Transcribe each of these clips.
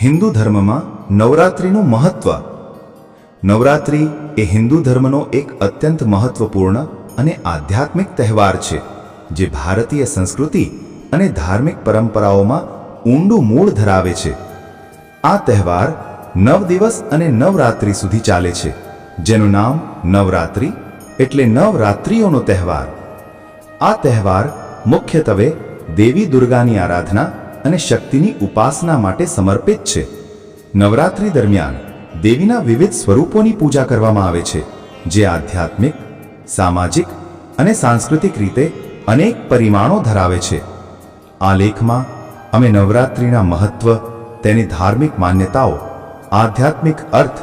હિન્દુ ધર્મમાં નવરાત્રિનું મહત્વ. નવરાત્રિ એ હિન્દુ ધર્મનો એક અત્યંત મહત્વપૂર્ણ અને આધ્યાત્મિક તહેવાર છે, જે ભારતીય સંસ્કૃતિ અને ધાર્મિક પરંપરાઓમાં ઊંડું મૂળ ધરાવે છે. આ તહેવાર 9 દિવસ અને નવરાત્રિ સુધી ચાલે છે, જેનું નામ નવરાત્રિ એટલે નવરાત્રિઓનો તહેવાર. આ તહેવાર મુખ્યત્વે દેવી દુર્ગાની આરાધના અને શક્તિની ઉપાસના માટે સમર્પિત છે. નવરાત્રિ દરમિયાન દેવીના વિવિધ સ્વરૂપોની પૂજા કરવામાં આવે છે, જે આધ્યાત્મિક, સામાજિક અને સાંસ્કૃતિક રીતે અનેક પરિમાણો ધરાવે છે. આ લેખમાં અમે નવરાત્રિના મહત્વ, તેની ધાર્મિક માન્યતાઓ, આધ્યાત્મિક અર્થ,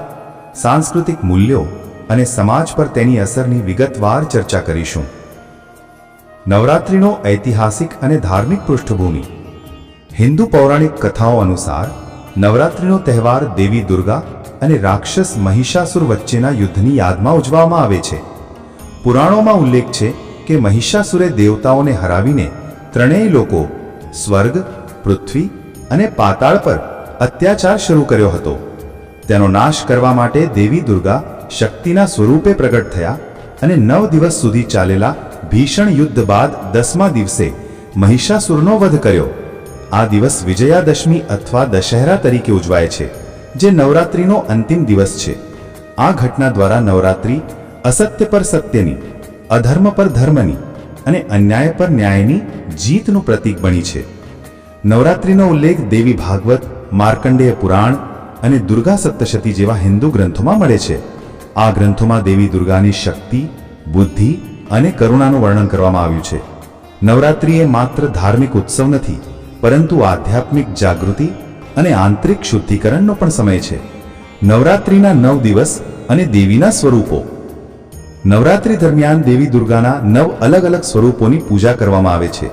સાંસ્કૃતિક મૂલ્યો અને સમાજ પર તેની અસરની વિગતવાર ચર્ચા કરીશું. નવરાત્રિનો ઐતિહાસિક અને ધાર્મિક પૃષ્ઠભૂમિ. હિન્દુ પૌરાણિક કથાઓ અનુસાર નવરાત્રિનો તહેવાર દેવી દુર્ગા અને રાક્ષસ મહિષાસુર વચ્ચેના યુદ્ધની યાદમાં ઉજવવામાં આવે છે. પુરાણોમાં ઉલ્લેખ છે કે મહિષાસુરે દેવતાઓને હરાવીને ત્રણેય લોકો સ્વર્ગ, પૃથ્વી અને પાતાળ પર અત્યાચાર શરૂ કર્યો હતો. તેનો નાશ કરવા માટે દેવી દુર્ગા શક્તિના સ્વરૂપે પ્રગટ થયા અને 9 દિવસ સુધી ચાલેલા ભીષણ યુદ્ધ બાદ 10મા દિવસે મહિષાસુરનો વધ કર્યો. આ દિવસ વિજયાદશમી અથવા દશહેરા તરીકે ઉજવાય છે, જે નવરાત્રિનો અંતિમ દિવસ છે. આ ઘટના દ્વારા નવરાત્રિ અસત્ય પર સત્યની, અધર્મ પર ધર્મની અને અન્યાય પર ન્યાયની જીતનું પ્રતીક બની છે. નવરાત્રિનો ઉલ્લેખ દેવી ભાગવત, માર્કંડેય પુરાણ અને દુર્ગા સપ્તશતી જેવા હિન્દુ ગ્રંથોમાં મળે છે. આ ગ્રંથોમાં દેવી દુર્ગાની શક્તિ, બુદ્ધિ અને કરુણાનું વર્ણન કરવામાં આવ્યું છે. નવરાત્રિ એ માત્ર ધાર્મિક ઉત્સવ નથી, પરંતુ આધ્યાત્મિક જાગૃતિ અને આંતરિક શુદ્ધિકરણનો પણ સમય છે. નવરાત્રિના 9 દિવસ અને દેવીના સ્વરૂપો. નવરાત્રિ દરમિયાન દેવી દુર્ગાના 9 અલગ અલગ સ્વરૂપોની પૂજા કરવામાં આવે છે,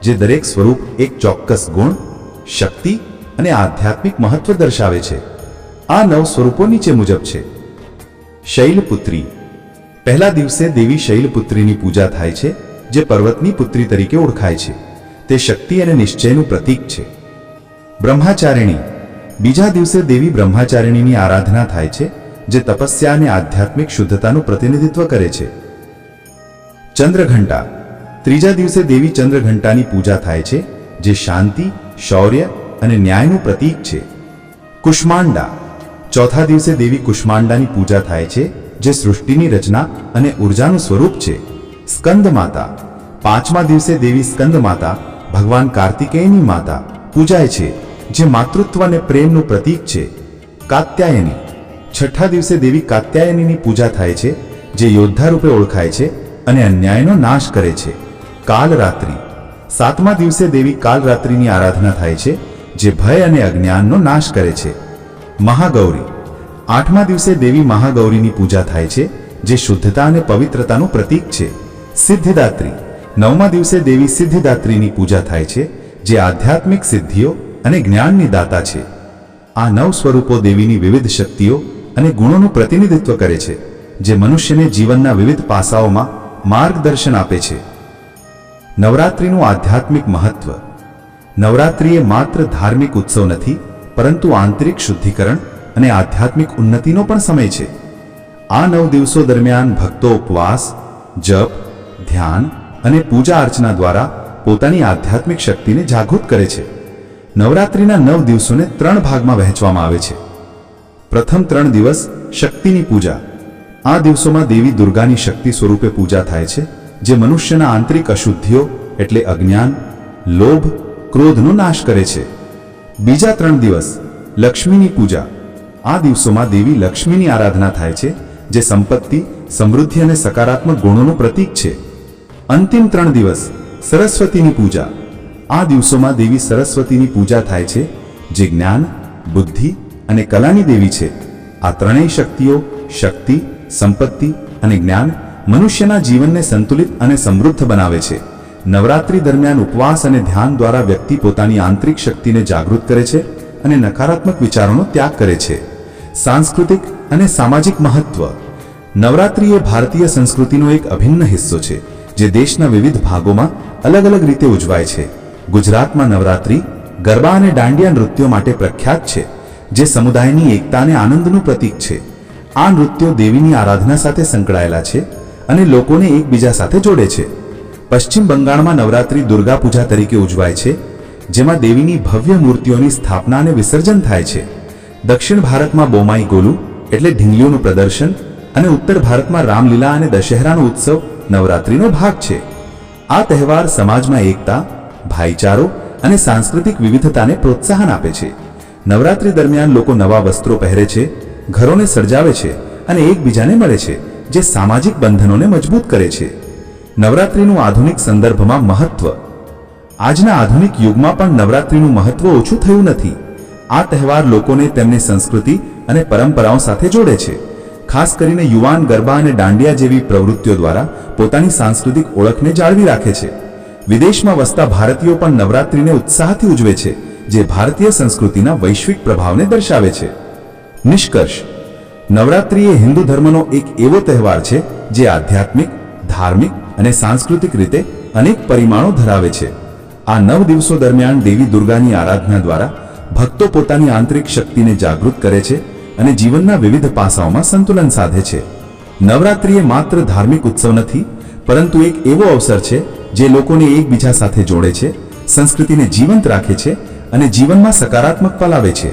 જે દરેક સ્વરૂપ એક ચોક્કસ ગુણ, શક્તિ અને આધ્યાત્મિક મહત્વ દર્શાવે છે. આ 9 સ્વરૂપો નીચે મુજબ છે. શૈલપુત્રી. પહેલા દિવસે દેવી શૈલપુત્રીની પૂજા થાય છે, જે પર્વતની પુત્રી તરીકે ઓળખાય છે. તે શક્તિ અને નિશ્ચયનું પ્રતીક છે. બ્રહ્મચારિણી. બીજા દિવસે દેવી બ્રહ્મચારિણીની આરાધના થાય છે, જે તપસ્યા અને આધ્યાત્મિક શુદ્ધતાનું પ્રતિનિધિત્વ કરે છે. ચંદ્રઘંટા. ત્રીજા દિવસે દેવી ચંદ્રઘંટાની પૂજા થાય છે, જે શાંતિ, શૌર્ય અને ન્યાયનું પ્રતીક છે. કુષ્માંડા. ચોથા દિવસે દેવી કુષ્માંડાની પૂજા થાય છે, જે સૃષ્ટિની રચના અને ઉર્જાનું સ્વરૂપ છે. સ્કંદ માતા. 5મા દિવસે દેવી સ્કંદ માતા, ભગવાન કાર્તિકેયની માતા, પૂજાય છે, જે માતૃત્વ અને પ્રેમનું પ્રતીક છે. કાત્યાયની. છઠ્ઠા દિવસે દેવી કાત્યાયનીની પૂજા થાય છે, જે યોદ્ધા રૂપે ઓળખાય છે અને અન્યાયનો નાશ કરે છે. કાલરાત્રિ. 7મા દિવસે દેવી કાલરાત્રિની આરાધના થાય છે, જે ભય અને અજ્ઞાનનો નાશ કરે છે. મહાગૌરી. 8મા દિવસે દેવી મહાગૌરીની પૂજા થાય છે, જે શુદ્ધતા અને પવિત્રતાનું પ્રતીક છે. સિદ્ધિદાત્રી. 9મા દિવસે દેવી સિદ્ધિદાત્રીની પૂજા થાય છે, જે આધ્યાત્મિક સિદ્ધિઓ અને જ્ઞાનની દાતા છે. આ 9 સ્વરૂપો દેવીની વિવિધ શક્તિઓ અને ગુણોનું પ્રતિનિધિત્વ કરે છે, જે મનુષ્યને જીવનના વિવિધ પાસાઓમાં માર્ગદર્શન આપે છે. નવરાત્રિનું આધ્યાત્મિક મહત્વ. નવરાત્રિ એ માત્ર ધાર્મિક ઉત્સવ નથી, પરંતુ આંતરિક શુદ્ધિકરણ અને આધ્યાત્મિક ઉન્નતિનો પણ સમય છે. આ 9 દિવસો દરમિયાન ભક્તો ઉપવાસ, જપ, ધ્યાન અને પૂજા અર્ચના દ્વારા પોતાની આધ્યાત્મિક શક્તિને જાગૃત કરે છે. નવરાત્રિના 9 દિવસોને 3 ભાગમાં વહેંચવામાં આવે છે. પ્રથમ 3 દિવસ શક્તિની પૂજા. આ દિવસોમાં દેવી દુર્ગાની શક્તિ સ્વરૂપે પૂજા થાય છે, જે મનુષ્યના આંતરિક અશુદ્ધિઓ એટલે અજ્ઞાન, લોભ, ક્રોધનો નાશ કરે છે. બીજા 3 દિવસ લક્ષ્મીની પૂજા. આ દિવસોમાં દેવી લક્ષ્મીની આરાધના થાય છે, જે સંપત્તિ, સમૃદ્ધિ અને સકારાત્મક ગુણોનું પ્રતીક છે. અંતિમ 3 દિવસ સરસ્વતીની પૂજા. આ દિવસોમાં દેવી સરસ્વતીની પૂજા થાય છે, જે જ્ઞાન, બુદ્ધિ અને કલાની દેવી છે. આ ત્રણેય શક્તિઓ, શક્તિ, સંપત્તિ અને જ્ઞાન, મનુષ્યના જીવનને સંતુલિત અને સમૃદ્ધ બનાવે છે. નવરાત્રિ દરમિયાન ઉપવાસ અને ધ્યાન દ્વારા વ્યક્તિ પોતાની આંતરિક શક્તિને જાગૃત કરે છે અને નકારાત્મક વિચારોનો ત્યાગ કરે છે. સાંસ્કૃતિક અને સામાજિક મહત્વ. નવરાત્રિ એ ભારતીય સંસ્કૃતિનો એક અભિન્ન હિસ્સો છે, જે દેશના વિવિધ ભાગોમાં અલગ અલગ રીતે ઉજવાય છે. ગુજરાતમાં નવરાત્રિ ગરબા અને દાંડિયા નૃત્યો માટે પ્રખ્યાત છે, જે સમુદાયની એકતા અને આનંદનું પ્રતીક છે. આ નૃત્યો દેવીની આરાધના સાથે સંકળાયેલા છે અને લોકોને એકબીજા સાથે જોડે છે. પશ્ચિમ બંગાળમાં નવરાત્રિ દુર્ગા પૂજા તરીકે ઉજવાય છે, જેમાં દેવીની ભવ્ય મૂર્તિઓની સ્થાપના અને વિસર્જન થાય છે. દક્ષિણ ભારતમાં બોમાઈ ગોલુ એટલે ઢીંગલીઓનું પ્રદર્શન અને ઉત્તર ભારતમાં રામલીલા અને દશેરાનો ઉત્સવ નવરાત્રિનો ભાગ છે. આ તહેવાર સમાજમાં એકતા, ભાઈચારો અને સાંસ્કૃતિક વિવિધતાને પ્રોત્સાહન આપે છે. નવરાત્રિ દરમિયાન લોકો નવા વસ્ત્રો પહેરે છે, ઘરોને સર્જાવે છે અને એકબીજાને મળે છે, જે સામાજિક બંધનોને મજબૂત કરે છે. નવરાત્રિનું આધુનિક સંદર્ભમાં મહત્વ. આજના આધુનિક યુગમાં પણ નવરાત્રિનું મહત્વ ઓછું થયું નથી. આ તહેવાર લોકોને તેમની સંસ્કૃતિ અને પરંપરાઓ સાથે જોડે છે. ખાસ કરીને યુવાન ગરબા અને દાંડિયા જેવી પ્રવૃત્તિઓ દ્વારા પોતાની સાંસ્કૃતિક ઓળખને જાળવી રાખે છે. વિદેશમાં વસતા ભારતીયો પણ નવરાત્રિને ઉત્સાહથી ઉજવે છે, જે ભારતીય સંસ્કૃતિના વૈશ્વિક પ્રભાવને દર્શાવે છે. નિષ્કર્ષ: નવરાત્રિ એ હિન્દુ ધર્મનો એક એવો તહેવાર છે જે આધ્યાત્મિક, ધાર્મિક અને સાંસ્કૃતિક રીતે અનેક પરિમાણો ધરાવે છે. આ 9 દિવસો દરમિયાન દેવી દુર્ગાની આરાધના દ્વારા ભક્તો પોતાની આંતરિક શક્તિને જાગૃત કરે છે અને જીવનના વિવિધ પાસાઓમાં સંતુલન સાધે છે. નવરાત્રિ એ માત્ર ધાર્મિક ઉત્સવ નથી, પરંતુ એક એવો અવસર છે જે લોકોને એકબીજા સાથે જોડે છે, સંસ્કૃતિને જીવંત રાખે છે અને જીવનમાં સકારાત્મકતા લાવે છે.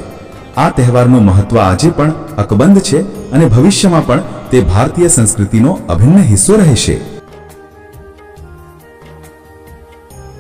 આ તહેવારનું મહત્વ આજે પણ અકબંધ છે અને ભવિષ્યમાં પણ તે ભારતીય સંસ્કૃતિનો અભિન્ન હિસ્સો રહેશે.